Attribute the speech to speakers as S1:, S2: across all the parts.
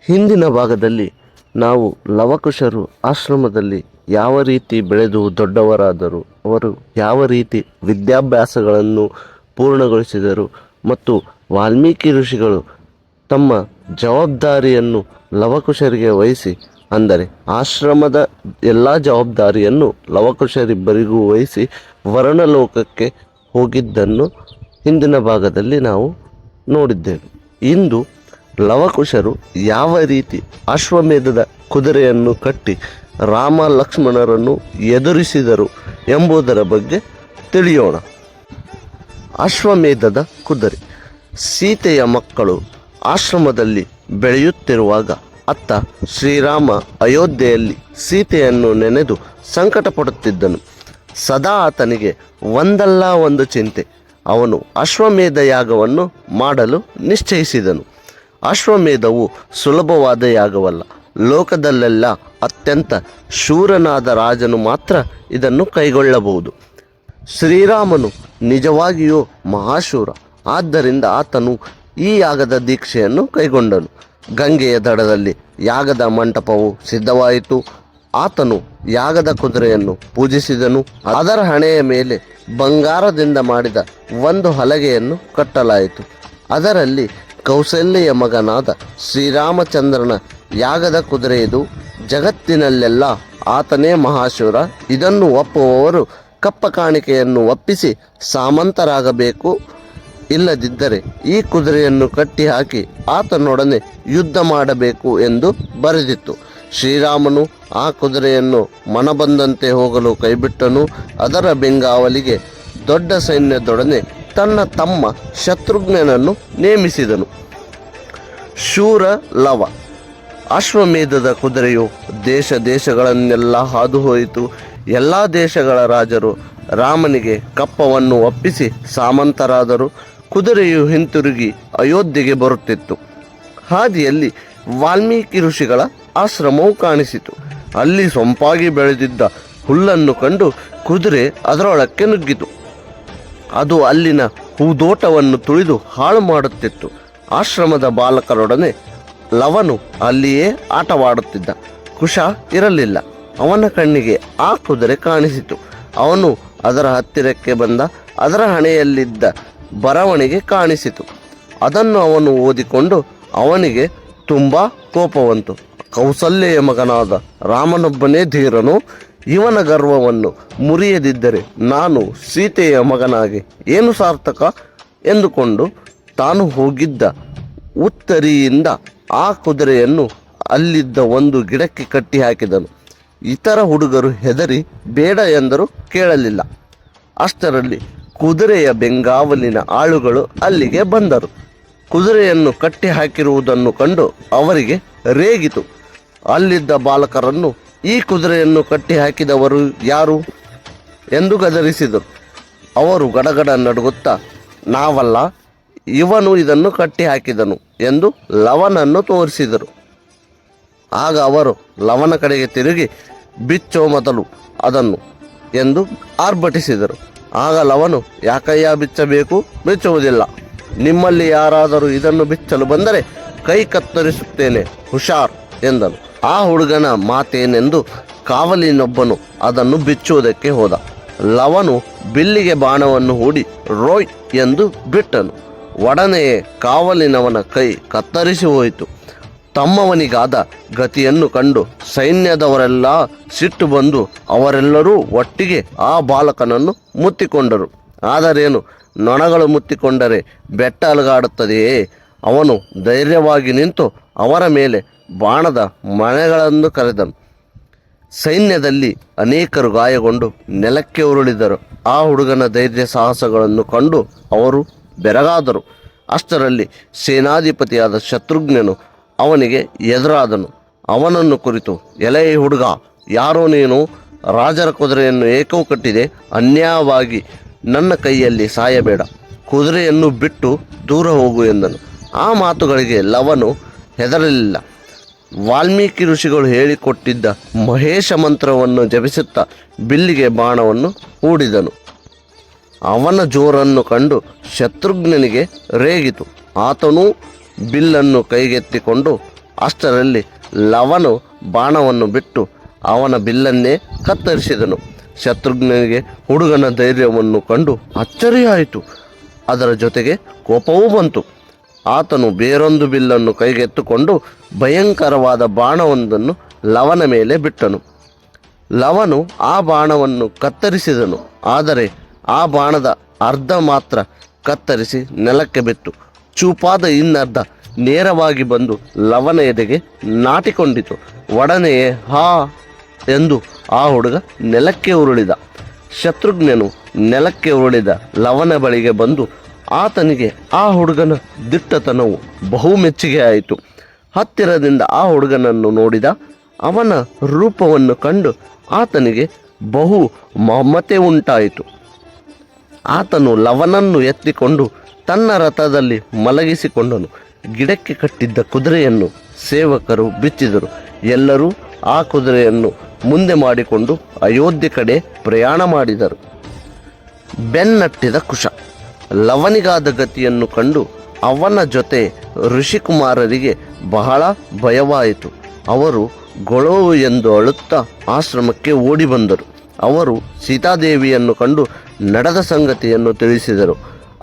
S1: ಹಿಂದಿನ ಭಾಗದಲ್ಲಿ ನಾವು ಲವಕುಶರು ಆಶ್ರಮದಲ್ಲಿ ಯಾವ ರೀತಿ ಬೆಳೆದು ದೊಡ್ಡವರಾದರು, ಅವರು ಯಾವ ರೀತಿ ವಿದ್ಯಾಭ್ಯಾಸಗಳನ್ನು ಪೂರ್ಣಗೊಳಿಸಿದರು ಮತ್ತು ವಾಲ್ಮೀಕಿ ಋಷಿಗಳು ತಮ್ಮ ಜವಾಬ್ದಾರಿಯನ್ನು ಲವಕುಶರಿಗೆ ವಹಿಸಿ, ಅಂದರೆ ಆಶ್ರಮದ ಎಲ್ಲ ಜವಾಬ್ದಾರಿಯನ್ನು ಲವಕುಶರಿಬ್ಬರಿಗೂ ವಹಿಸಿ ವರ್ಣಲೋಕಕ್ಕೆ ಹೋಗಿದ್ದನ್ನು ಹಿಂದಿನ ಭಾಗದಲ್ಲಿ ನಾವು ನೋಡಿದ್ದೇವೆ. ಇಂದು ಲವಕುಶರು ಯಾವ ರೀತಿ ಅಶ್ವಮೇಧದ ಕುದುರೆಯನ್ನು ಕಟ್ಟಿ ರಾಮ ಲಕ್ಷ್ಮಣರನ್ನು ಎದುರಿಸಿದರು ಎಂಬುದರ ಬಗ್ಗೆ ತಿಳಿಯೋಣ. ಅಶ್ವಮೇಧದ ಕುದುರೆ. ಸೀತೆಯ ಮಕ್ಕಳು ಆಶ್ರಮದಲ್ಲಿ ಬೆಳೆಯುತ್ತಿರುವಾಗ ಅತ್ತ ಶ್ರೀರಾಮ ಅಯೋಧ್ಯೆಯಲ್ಲಿ ಸೀತೆಯನ್ನು ನೆನೆದು ಸಂಕಟ ಪಡುತ್ತಿದ್ದನು. ಸದಾ ಆತನಿಗೆ ಒಂದಲ್ಲ ಒಂದು ಚಿಂತೆ. ಅವನು ಅಶ್ವಮೇಧ ಯಾಗವನ್ನು ಮಾಡಲು ನಿಶ್ಚಯಿಸಿದನು. ಅಶ್ವಮೇಧವು ಸುಲಭವಾದ ಯಾಗವಲ್ಲ. ಲೋಕದಲ್ಲೆಲ್ಲ ಅತ್ಯಂತ ಶೂರನಾದ ರಾಜನು ಮಾತ್ರ ಇದನ್ನು ಕೈಗೊಳ್ಳಬಹುದು. ಶ್ರೀರಾಮನು ನಿಜವಾಗಿಯೂ ಮಹಾಶೂರ. ಆದ್ದರಿಂದ ಆತನು ಈ ಯಾಗದ ದೀಕ್ಷೆಯನ್ನು ಕೈಗೊಂಡನು. ಗಂಗೆಯ ದಡದಲ್ಲಿ ಯಾಗದ ಮಂಟಪವು ಸಿದ್ಧವಾಯಿತು. ಆತನು ಯಾಗದ ಕುದುರೆಯನ್ನು ಪೂಜಿಸಿದನು. ಅದರ ಹಣೆಯ ಮೇಲೆ ಬಂಗಾರದಿಂದ ಮಾಡಿದ ಒಂದು ಹಲಗೆಯನ್ನು ಕಟ್ಟಲಾಯಿತು. ಅದರಲ್ಲಿ ಕೌಸಲ್ಯೆಯ ಮಗನಾದ ಶ್ರೀರಾಮಚಂದ್ರನ ಯಾಗದ ಕುದುರೆ ಇದು. ಜಗತ್ತಿನಲ್ಲೆಲ್ಲ ಆತನೇ ಮಹಾಶೂರ. ಇದನ್ನು ಒಪ್ಪುವವರು ಕಪ್ಪ ಕಾಣಿಕೆಯನ್ನು ಒಪ್ಪಿಸಿ ಸಾಮಂತರಾಗಬೇಕು. ಇಲ್ಲದಿದ್ದರೆ ಈ ಕುದುರೆಯನ್ನು ಕಟ್ಟಿ ಹಾಕಿ ಆತನೊಡನೆ ಯುದ್ಧ ಮಾಡಬೇಕು ಎಂದು ಬರೆದಿತ್ತು. ಶ್ರೀರಾಮನು ಆ ಕುದುರೆಯನ್ನು ಮನಬಂದಂತೆ ಹೋಗಲು ಕೈಬಿಟ್ಟನು. ಅದರ ಬೆಂಗಾವಲಿಗೆ ದೊಡ್ಡ ಸೈನ್ಯದೊಡನೆ ತನ್ನ ತಮ್ಮ ಶತ್ರುಘ್ನನನ್ನು ನೇಮಿಸಿದನು. ಶೂರ ಲವ. ಅಶ್ವಮೇಧದ ಕುದುರೆಯು ದೇಶ ದೇಶಗಳನ್ನೆಲ್ಲ ಹಾದು ಹೋಯಿತು. ಎಲ್ಲ ದೇಶಗಳ ರಾಜರು ರಾಮನಿಗೆ ಕಪ್ಪವನ್ನು ಒಪ್ಪಿಸಿ ಸಾಮಂತರಾದರು. ಕುದುರೆಯು ಹಿಂತಿರುಗಿ ಅಯೋಧ್ಯೆಗೆ ಬರುತ್ತಿತ್ತು. ಹಾದಿಯಲ್ಲಿ ವಾಲ್ಮೀಕಿ ಋಷಿಗಳ ಆಶ್ರಮವು ಕಾಣಿಸಿತು. ಅಲ್ಲಿ ಸೊಂಪಾಗಿ ಬೆಳೆದಿದ್ದ ಹುಲ್ಲನ್ನು ಕಂಡು ಕುದುರೆ ಅದರೊಳಕ್ಕೆ ನುಗ್ಗಿತು. ಅದು ಅಲ್ಲಿನ ಹೂದೋಟವನ್ನು ತುಳಿದು ಹಾಳು ಮಾಡುತ್ತಿತ್ತು. ಆಶ್ರಮದ ಬಾಲಕರೊಡನೆ ಲವನು ಅಲ್ಲಿಯೇ ಆಟವಾಡುತ್ತಿದ್ದ. ಕುಶ ಇರಲಿಲ್ಲ. ಅವನ ಕಣ್ಣಿಗೆ ಆ ಕುದುರೆ ಕಾಣಿಸಿತು. ಅವನು ಅದರ ಹತ್ತಿರಕ್ಕೆ ಬಂದ. ಅದರ ಹಣೆಯಲ್ಲಿದ್ದ ಬರವಣಿಗೆ ಕಾಣಿಸಿತು. ಅದನ್ನು ಅವನು ಓದಿಕೊಂಡು ಅವನಿಗೆ ತುಂಬ ಕೋಪವಂತು. ಕೌಸಲ್ಯೆಯ ಮಗನಾದ ರಾಮನೊಬ್ಬನೇ ಧೀರನು. ಇವನ ಗರ್ವವನ್ನು ಮುರಿಯದಿದ್ದರೆ ನಾನು ಸೀತೆಯ ಮಗನಾಗಿ ಏನು ಸಾರ್ಥಕ ಎಂದುಕೊಂಡು ತಾನು ಹೋಗಿದ್ದ ಉತ್ತರಿಯಿಂದ ಆ ಕುದುರೆಯನ್ನು ಅಲ್ಲಿದ್ದ ಒಂದು ಗಿಡಕ್ಕೆ ಕಟ್ಟಿ ಹಾಕಿದನು. ಇತರ ಹುಡುಗರು ಹೆದರಿ ಬೇಡ ಎಂದರೂ ಕೇಳಲಿಲ್ಲ. ಅಷ್ಟರಲ್ಲಿ ಕುದುರೆಯ ಬೆಂಗಾವಲಿನ ಆಳುಗಳು ಅಲ್ಲಿಗೆ ಬಂದರು. ಕುದುರೆಯನ್ನು ಕಟ್ಟಿ ಹಾಕಿರುವುದನ್ನು ಕಂಡು ಅವರಿಗೆ ರೇಗಿತು. ಅಲ್ಲಿದ್ದ ಬಾಲಕರನ್ನು ಈ ಕುದುರೆಯನ್ನು ಕಟ್ಟಿ ಹಾಕಿದವರು ಯಾರು ಎಂದು ಗದರಿಸಿದರು. ಅವರು ಗಡಗಡ ನಡುಗುತ್ತಾ, ನಾವಲ್ಲ, ಇವನು ಇದನ್ನು ಕಟ್ಟಿ ಹಾಕಿದನು ಎಂದು ಲವನನ್ನು ತೋರಿಸಿದರು. ಆಗ ಅವರು ಲವನ ಕಡೆಗೆ ತಿರುಗಿ, ಬಿಚ್ಚೋ ಮೊದಲು ಅದನ್ನು ಎಂದು ಆರ್ಭಟಿಸಿದರು. ಆಗ ಲವನು, ಯಾಕಯ್ಯ ಬಿಚ್ಚಬೇಕು? ಬಿಚ್ಚುವುದಿಲ್ಲ. ನಿಮ್ಮಲ್ಲಿ ಯಾರಾದರೂ ಇದನ್ನು ಬಿಚ್ಚಲು ಬಂದರೆ ಕೈ ಕತ್ತರಿಸುತ್ತೇನೆ, ಹುಷಾರ್ ಎಂದನು. ಆ ಹುಡುಗನ ಮಾತೇನೆಂದು ಕಾವಲಿನೊಬ್ಬನು ಅದನ್ನು ಬಿಚ್ಚುವುದಕ್ಕೆ ಹೋದ. ಲವನು ಬಿಲ್ಲಿಗೆ ಬಾಣವನ್ನು ಹೂಡಿ ರೋಯ್ ಎಂದು ಬಿಟ್ಟನು. ಒಡನೆಯೇ ಕಾವಲಿನವನ ಕೈ ಕತ್ತರಿಸಿ ಹೋಯಿತು. ತಮ್ಮವನಿಗಾದ ಗತಿಯನ್ನು ಕಂಡು ಸೈನ್ಯದವರೆಲ್ಲ ಸಿಟ್ಟು ಬಂದು ಅವರೆಲ್ಲರೂ ಒಟ್ಟಿಗೆ ಆ ಬಾಲಕನನ್ನು ಮುತ್ತಿಕೊಂಡರು. ಆದರೇನು, ನೊಣಗಳು ಮುತ್ತಿಕೊಂಡರೆ ಬೆಟ್ಟ ಅಲುಗಾಡುತ್ತದೆಯೇ? ಅವನು ಧೈರ್ಯವಾಗಿ ನಿಂತು ಅವರ ಮೇಲೆ ಬಾಣದ ಮನೆಗಳನ್ನು ಕರೆದನು. ಸೈನ್ಯದಲ್ಲಿ ಅನೇಕರು ಗಾಯಗೊಂಡು ನೆಲಕ್ಕೆ ಉರುಳಿದರು. ಆ ಹುಡುಗನ ಧೈರ್ಯ ಸಾಹಸಗಳನ್ನು ಕಂಡು ಅವರು ಬೆರಗಾದರು. ಅಷ್ಟರಲ್ಲಿ ಸೇನಾಧಿಪತಿಯಾದ ಶತ್ರುಘ್ನನು ಅವನಿಗೆ ಎದುರಾದನು. ಅವನನ್ನು ಕುರಿತು, ಎಲೆ ಹುಡುಗ, ಯಾರೋ ನೀನು? ರಾಜರ ಕುದುರೆಯನ್ನು ಏಕೋ ಕಟ್ಟಿದೆ. ಅನ್ಯಾಯವಾಗಿ ನನ್ನ ಕೈಯಲ್ಲಿ ಸಾಯಬೇಡ. ಕುದುರೆಯನ್ನು ಬಿಟ್ಟು ದೂರ ಹೋಗು ಎಂದನು. ಆ ಮಾತುಗಳಿಗೆ ಲವನು ಹೆದರಲಿಲ್ಲ. ವಾಲ್ಮೀಕಿ ಋಷಿಗಳು ಹೇಳಿಕೊಟ್ಟಿದ್ದ ಮಹೇಶ ಮಂತ್ರವನ್ನು ಜಪಿಸುತ್ತಾ ಬಿಲ್ಲಿಗೆ ಬಾಣವನ್ನು ಹೂಡಿದನು. ಅವನ ಜೋರನ್ನು ಕಂಡು ಶತ್ರುಘ್ನನಿಗೆ ರೇಗಿತು. ಆತನೂ ಬಿಲ್ಲನ್ನು ಕೈಗೆತ್ತಿಕೊಂಡು ಅಷ್ಟರಲ್ಲಿ ಲವನು ಬಾಣವನ್ನು ಬಿಟ್ಟು ಅವನ ಬಿಲ್ಲನ್ನೇ ಕತ್ತರಿಸಿದನು. ಶತ್ರುಘ್ನಿಗೆ ಹುಡುಗನ ಧೈರ್ಯವನ್ನು ಕಂಡು ಅಚ್ಚರಿಯಾಯಿತು. ಅದರ ಜೊತೆಗೆ ಕೋಪವೂ ಬಂತು. ಆತನು ಬೇರೊಂದು ಬಿಲ್ಲನ್ನು ಕೈಗೆತ್ತಿಕೊಂಡು ಭಯಂಕರವಾದ ಬಾಣವೊಂದನ್ನು ಲವನ ಮೇಲೆ ಬಿಟ್ಟನು. ಲವನು ಆ ಬಾಣವನ್ನು ಕತ್ತರಿಸಿದನು. ಆದರೆ ಆ ಬಾಣದ ಅರ್ಧ ಮಾತ್ರ ಕತ್ತರಿಸಿ ನೆಲಕ್ಕೆ ಬಿತ್ತು. ಚೂಪಾದ ಇನ್ನರ್ಧ ನೇರವಾಗಿ ಬಂದು ಲವನ ಎದೆಗೆ ನಾಟಿಕೊಂಡಿತು. ಒಡನೆಯೇ ಹಾ ಎಂದು ಆ ಹುಡುಗ ನೆಲಕ್ಕೆ ಉರುಳಿದ. ಶತ್ರುಘ್ನನು ನೆಲಕ್ಕೆ ಉರುಳಿದ ಲವನ ಬಳಿಗೆ ಬಂದು ಆತನಿಗೆ ಆ ಹುಡುಗನ ದಿಟ್ಟತನವು ಬಹು ಮೆಚ್ಚುಗೆ ಆಯಿತು. ಹತ್ತಿರದಿಂದ ಆ ಹುಡುಗನನ್ನು ನೋಡಿದ. ಅವನ ರೂಪವನ್ನು ಕಂಡು ಆತನಿಗೆ ಬಹು ಮಮತೆ ಉಂಟಾಯಿತು. ಆತನು ಲವನನ್ನು ಎತ್ತಿಕೊಂಡು ತನ್ನ ರಥದಲ್ಲಿ ಮಲಗಿಸಿಕೊಂಡನು. ಗಿಡಕ್ಕೆ ಕಟ್ಟಿದ್ದ ಕುದುರೆಯನ್ನು ಸೇವಕರು ಬಿಚ್ಚಿದರು. ಎಲ್ಲರೂ ಆ ಕುದುರೆಯನ್ನು ಮುಂದೆ ಮಾಡಿಕೊಂಡು ಅಯೋಧ್ಯೆ ಕಡೆ ಪ್ರಯಾಣ ಮಾಡಿದರು. ಬೆನ್ನಟ್ಟಿದ ಕುಶ ಲವನಿಗಾದ ಗತಿಯನ್ನು ಕಂಡು ಅವನ ಜೊತೆ ಋಷಿಕುಮಾರರಿಗೆ ಬಹಳ ಭಯವಾಯಿತು. ಅವರು ಗೊಳೋ ಎಂದು ಅಳುತ್ತಾ ಆಶ್ರಮಕ್ಕೆ ಓಡಿ ಬಂದರು. ಅವರು ಸೀತಾದೇವಿಯನ್ನು ಕಂಡು ನಡೆದ ಸಂಗತಿಯನ್ನು ತಿಳಿಸಿದರು.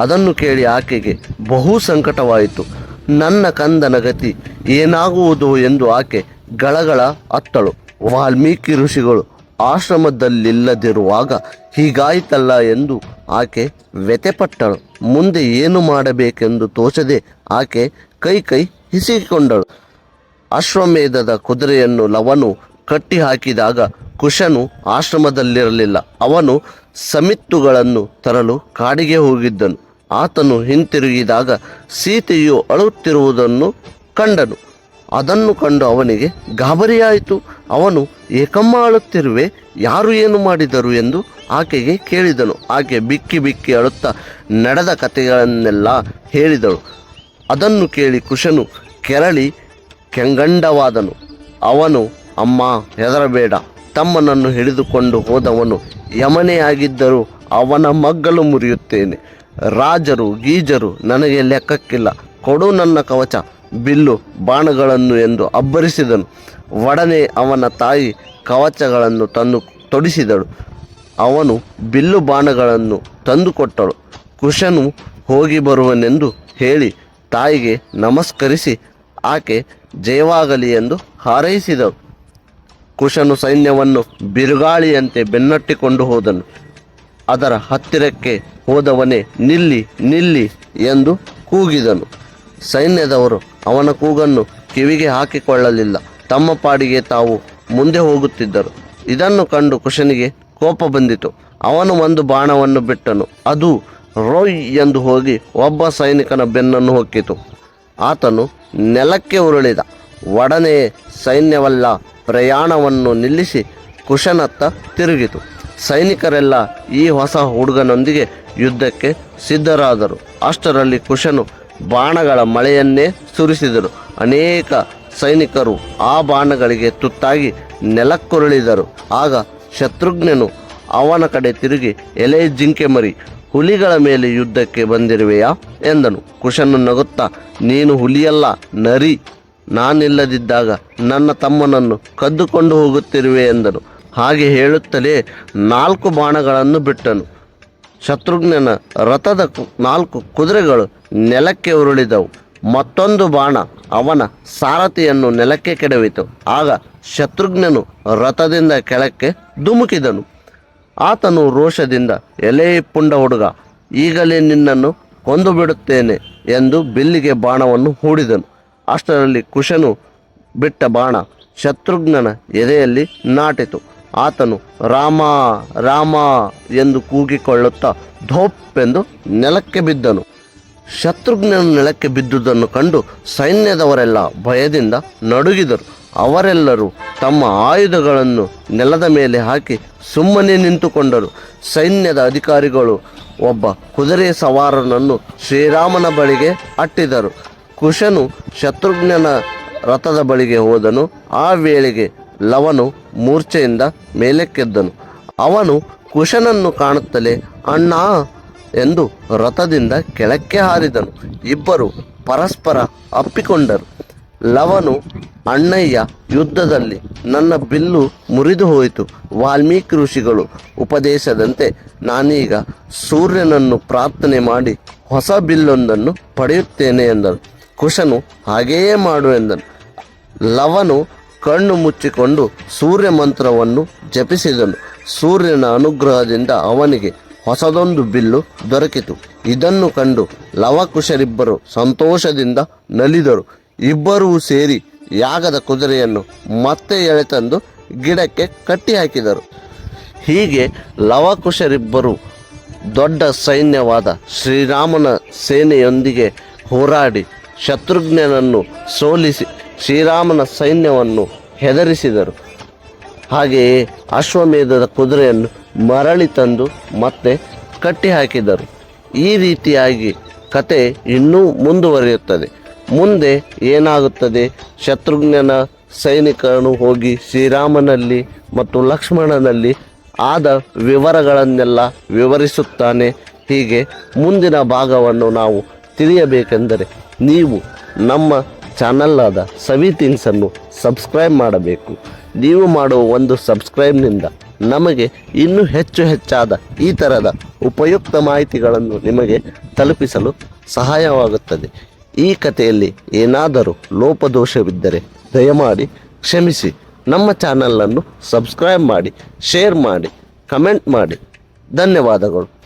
S1: ಅದನ್ನು ಕೇಳಿ ಆಕೆಗೆ ಬಹು ಸಂಕಟವಾಯಿತು. ನನ್ನ ಕಂದನ ಗತಿ ಏನಾಗುವುದು ಎಂದು ಆಕೆ ಗಳಗಳ ಅತ್ತಳು. ವಾಲ್ಮೀಕಿ ಋಷಿಗಳು ಆಶ್ರಮದಲ್ಲಿಲ್ಲದಿರುವಾಗ ಹೀಗಾಯಿತಲ್ಲ ಎಂದು ಆಕೆ ವ್ಯಥೆಪಟ್ಟಳು. ಮುಂದೆ ಏನು ಮಾಡಬೇಕೆಂದು ತೋಚದೆ ಆಕೆ ಕೈ ಹಿಸಿಕೊಂಡಳು. ಅಶ್ವಮೇಧದ ಕುದುರೆಯನ್ನು ಲವನು ಕಟ್ಟಿ ಹಾಕಿದಾಗ ಕುಶನು ಆಶ್ರಮದಲ್ಲಿರಲಿಲ್ಲ. ಅವನು ಸಮಿತ್ತುಗಳನ್ನು ತರಲು ಕಾಡಿಗೆ ಹೋಗಿದ್ದನು. ಆತನು ಹಿಂತಿರುಗಿದಾಗ ಸೀತೆಯು ಅಳುತ್ತಿರುವುದನ್ನು ಕಂಡನು. ಅದನ್ನು ಕಂಡು ಅವನಿಗೆ ಗಾಬರಿಯಾಯಿತು. ಅವನು ಏಕಮ್ಮ ಅಳುತ್ತಿರುವೆ, ಯಾರು ಏನು ಮಾಡಿದರು ಎಂದು ಆಕೆಗೆ ಕೇಳಿದನು. ಆಕೆ ಬಿಕ್ಕಿ ಬಿಕ್ಕಿ ಅಳುತ್ತಾ ನಡೆದ ಕಥೆಗಳನ್ನೆಲ್ಲ ಹೇಳಿದಳು. ಅದನ್ನು ಕೇಳಿ ಕುಶನು ಕೆರಳಿ ಕೆಂಗಂಡವಾದನು. ಅವನು ಅಮ್ಮ ಹೆದರಬೇಡ, ತಮ್ಮನನ್ನು ಹಿಡಿದುಕೊಂಡು ಹೋದವನು ಯಮನೇ ಆಗಿದ್ದರೂ ಅವನ ಮಗ್ಗಲು ಮುರಿಯುತ್ತೇನೆ. ರಾಜರು ಗೀಜರು ನನಗೆ ಲೆಕ್ಕಕ್ಕಿಲ್ಲ, ಕೊಡು ನನ್ನ ಕವಚ ಬಿಲ್ಲು ಬಾಣಗಳನ್ನು ಎಂದು ಅಬ್ಬರಿಸಿದನು. ಒಡನೆ ಅವನ ತಾಯಿ ಕವಚಗಳನ್ನು ತಂದು ತೊಡಿಸಿದಳು. ಅವನು ಬಿಲ್ಲು ಬಾಣಗಳನ್ನು ತಂದುಕೊಟ್ಟಳು. ಕುಶನು ಹೋಗಿ ಬರುವನೆಂದು ಹೇಳಿ ತಾಯಿಗೆ ನಮಸ್ಕರಿಸಿ ಆಕೆ ಜಯವಾಗಲಿ ಎಂದು ಹಾರೈಸಿದಳು. ಕುಶನು ಸೈನ್ಯವನ್ನು ಬಿರುಗಾಳಿಯಂತೆ ಬೆನ್ನಟ್ಟಿಕೊಂಡು ಹೋದನು. ಅದರ ಹತ್ತಿರಕ್ಕೆ ಹೋದವನೇ ನಿಲ್ಲಿ ನಿಲ್ಲಿ ಎಂದು ಕೂಗಿದನು. ಸೈನ್ಯದವರು ಅವನ ಕೂಗನ್ನು ಕಿವಿಗೆ ಹಾಕಿಕೊಳ್ಳಲಿಲ್ಲ. ತಮ್ಮ ಪಾಡಿಗೆ ತಾವು ಮುಂದೆ ಹೋಗುತ್ತಿದ್ದರು. ಇದನ್ನು ಕಂಡು ಕುಶನಿಗೆ ಕೋಪ ಬಂದಿತು. ಅವನು ಒಂದು ಬಾಣವನ್ನು ಬಿಟ್ಟನು. ಅದು ರೋಯ್ ಎಂದು ಹೋಗಿ ಒಬ್ಬ ಸೈನಿಕನ ಬೆನ್ನನ್ನು ಹೊಕ್ಕಿತು. ಆತನು ನೆಲಕ್ಕೆ ಉರುಳಿದ. ಒಡನೆ ಸೈನ್ಯವೆಲ್ಲ ಪ್ರಯಾಣವನ್ನು ನಿಲ್ಲಿಸಿ ಕುಶನತ್ತ ತಿರುಗಿತು. ಸೈನಿಕರೆಲ್ಲ ಈ ಹೊಸ ಹುಡುಗನೊಂದಿಗೆ ಯುದ್ಧಕ್ಕೆ ಸಿದ್ಧರಾದರು. ಅಷ್ಟರಲ್ಲಿ ಕುಶನು ಬಾಣಗಳ ಮಳೆಯನ್ನೇ ಸುರಿಸಿದರು. ಅನೇಕ ಸೈನಿಕರು ಆ ಬಾಣಗಳಿಗೆ ತುತ್ತಾಗಿ ನೆಲಕ್ಕುರುಳಿದರು. ಆಗ ಶತ್ರುಘ್ನನು ಅವನ ಕಡೆ ತಿರುಗಿ, ಎಲೆ ಜಿಂಕೆ ಮರಿ, ಹುಲಿಗಳ ಮೇಲೆ ಯುದ್ಧಕ್ಕೆ ಬಂದಿರುವೆಯಾ ಎಂದನು. ಕುಶನು ನಗುತ್ತಾ, ನೀನು ಹುಲಿಯಲ್ಲ ನರಿ, ನಾನಿಲ್ಲದಿದ್ದಾಗ ನನ್ನ ತಮ್ಮನನ್ನು ಕದ್ದುಕೊಂಡು ಹೋಗುತ್ತಿರುವೆ ಎಂದನು. ಹಾಗೆ ಹೇಳುತ್ತಲೇ 4 ಬಾಣಗಳನ್ನು ಬಿಟ್ಟನು. ಶತ್ರುಘ್ನನ ರಥದ 4 ಕುದುರೆಗಳು ನೆಲಕ್ಕೆ ಉರುಳಿದವು. ಮತ್ತೊಂದು ಬಾಣ ಅವನ ಸಾರಥಿಯನ್ನು ನೆಲಕ್ಕೆ ಕೆಡವಿತು. ಆಗ ಶತ್ರುಘ್ನನು ರಥದಿಂದ ಕೆಳಕ್ಕೆ ಧುಮುಕಿದನು. ಆತನು ರೋಷದಿಂದ, ಎಲೆ ಪುಂಡ ಹುಡುಗ, ಈಗಲೇ ನಿನ್ನನ್ನು ಕೊಂದು ಬಿಡುತ್ತೇನೆ ಎಂದು ಬಿಲ್ಲಿಗೆ ಬಾಣವನ್ನು ಹೂಡಿದನು. ಅಷ್ಟರಲ್ಲಿ ಕುಶನು ಬಿಟ್ಟ ಬಾಣ ಶತ್ರುಘ್ನನ ಎದೆಯಲ್ಲಿ ನಾಟಿತು. ಆತನು ರಾಮ ರಾಮ ಎಂದು ಕೂಗಿಕೊಳ್ಳುತ್ತಾ ಧೋಪ್ಪೆಂದು ನೆಲಕ್ಕೆ ಬಿದ್ದನು. ಶತ್ರುಘ್ನನು ನೆಲಕ್ಕೆ ಬಿದ್ದುದನ್ನು ಕಂಡು ಸೈನ್ಯದವರೆಲ್ಲ ಭಯದಿಂದ ನಡುಗಿದರು. ಅವರೆಲ್ಲರೂ ತಮ್ಮ ಆಯುಧಗಳನ್ನು ನೆಲದ ಮೇಲೆ ಹಾಕಿ ಸುಮ್ಮನೆ ನಿಂತುಕೊಂಡರು. ಸೈನ್ಯದ ಅಧಿಕಾರಿಗಳು ಒಬ್ಬ ಕುದುರೆ ಸವಾರನನ್ನು ಶ್ರೀರಾಮನ ಬಳಿಗೆ ಅಟ್ಟಿದರು. ಕುಶನು ಶತ್ರುಘ್ನನ ರಥದ ಬಳಿಗೆ ಹೋದನು. ಆ ವೇಳೆಗೆ ಲವನು ಮೂರ್ಛೆಯಿಂದ ಮೇಲಕ್ಕೆದ್ದನು. ಅವನು ಕುಶನನ್ನು ಕಾಣುತ್ತಲೇ ಅಣ್ಣ ಎಂದು ರಥದಿಂದ ಕೆಳಕ್ಕೆ ಹಾರಿದನು. ಇಬ್ಬರು ಪರಸ್ಪರ ಅಪ್ಪಿಕೊಂಡರು. ಲವನು, ಅಣ್ಣಯ್ಯ, ಯುದ್ಧದಲ್ಲಿ ನನ್ನ ಬಿಲ್ಲು ಮುರಿದು ಹೋಯಿತು. ವಾಲ್ಮೀಕಿ ಋಷಿಗಳು ಉಪದೇಶದಂತೆ ನಾನೀಗ ಸೂರ್ಯನನ್ನು ಪ್ರಾರ್ಥನೆ ಮಾಡಿ ಹೊಸ ಬಿಲ್ಲೊಂದನ್ನು ಪಡೆಯುತ್ತೇನೆ ಎಂದನು. ಕುಶನು ಹಾಗೆಯೇ ಮಾಡು ಎಂದನು. ಲವನು ಕಣ್ಣು ಮುಚ್ಚಿಕೊಂಡು ಸೂರ್ಯ ಮಂತ್ರವನ್ನು ಜಪಿಸಿದನು. ಸೂರ್ಯನ ಅನುಗ್ರಹದಿಂದ ಅವನಿಗೆ ಹೊಸದೊಂದು ಬಿಲ್ಲು ದೊರಕಿತು. ಇದನ್ನು ಕಂಡು ಲವಕುಶರಿಬ್ಬರು ಸಂತೋಷದಿಂದ ನಲಿದರು. ಇಬ್ಬರೂ ಸೇರಿ ಯಾಗದ ಕುದುರೆಯನ್ನು ಮತ್ತೆ ಎಳೆತಂದು ಗಿಡಕ್ಕೆ ಕಟ್ಟಿ ಹಾಕಿದರು. ಹೀಗೆ ಲವಕುಶರಿಬ್ಬರು ದೊಡ್ಡ ಸೈನ್ಯವಾದ ಶ್ರೀರಾಮನ ಸೇನೆಯೊಂದಿಗೆ ಹೋರಾಡಿ ಶತ್ರುಘ್ನನನ್ನು ಸೋಲಿಸಿ ಶ್ರೀರಾಮನ ಸೈನ್ಯವನ್ನು ಹೆದರಿಸಿದರು. ಹಾಗೆಯೇ ಅಶ್ವಮೇಧದ ಕುದುರೆಯನ್ನು ಮರಳಿ ತಂದು ಮತ್ತೆ ಕಟ್ಟಿ ಹಾಕಿದರು. ಈ ರೀತಿಯಾಗಿ ಕತೆ ಇನ್ನೂ ಮುಂದುವರಿಯುತ್ತದೆ. ಮುಂದೆ ಏನಾಗುತ್ತದೆ, ಶತ್ರುಘ್ನನ ಸೈನಿಕನು ಹೋಗಿ ಶ್ರೀರಾಮನಲ್ಲಿ ಮತ್ತು ಲಕ್ಷ್ಮಣನಲ್ಲಿ ಆದ ವಿವರಗಳನ್ನೆಲ್ಲ ವಿವರಿಸುತ್ತಾನೆ. ಹೀಗೆ ಮುಂದಿನ ಭಾಗವನ್ನು ನಾವು ತಿಳಿಯಬೇಕೆಂದರೆ ನೀವು ನಮ್ಮ ಚಾನಲ್ ಆದ ಸವಿ ಥಿಂಗ್ಸನ್ನು ಸಬ್ಸ್ಕ್ರೈಬ್ ಮಾಡಬೇಕು. ನೀವು ಮಾಡುವ ಒಂದು ಸಬ್ಸ್ಕ್ರೈಬ್ನಿಂದ ನಮಗೆ ಇನ್ನೂ ಹೆಚ್ಚಾದ ಈ ಥರದ ಉಪಯುಕ್ತ ಮಾಹಿತಿಗಳನ್ನು ನಿಮಗೆ ತಲುಪಿಸಲು ಸಹಾಯವಾಗುತ್ತದೆ. ಈ ಕಥೆಯಲ್ಲಿ ಏನಾದರೂ ಲೋಪದೋಷವಿದ್ದರೆ ದಯಮಾಡಿ ಕ್ಷಮಿಸಿ. ನಮ್ಮ ಚಾನಲನ್ನು ಸಬ್ಸ್ಕ್ರೈಬ್ ಮಾಡಿ, ಶೇರ್ ಮಾಡಿ, ಕಮೆಂಟ್ ಮಾಡಿ. ಧನ್ಯವಾದಗಳು.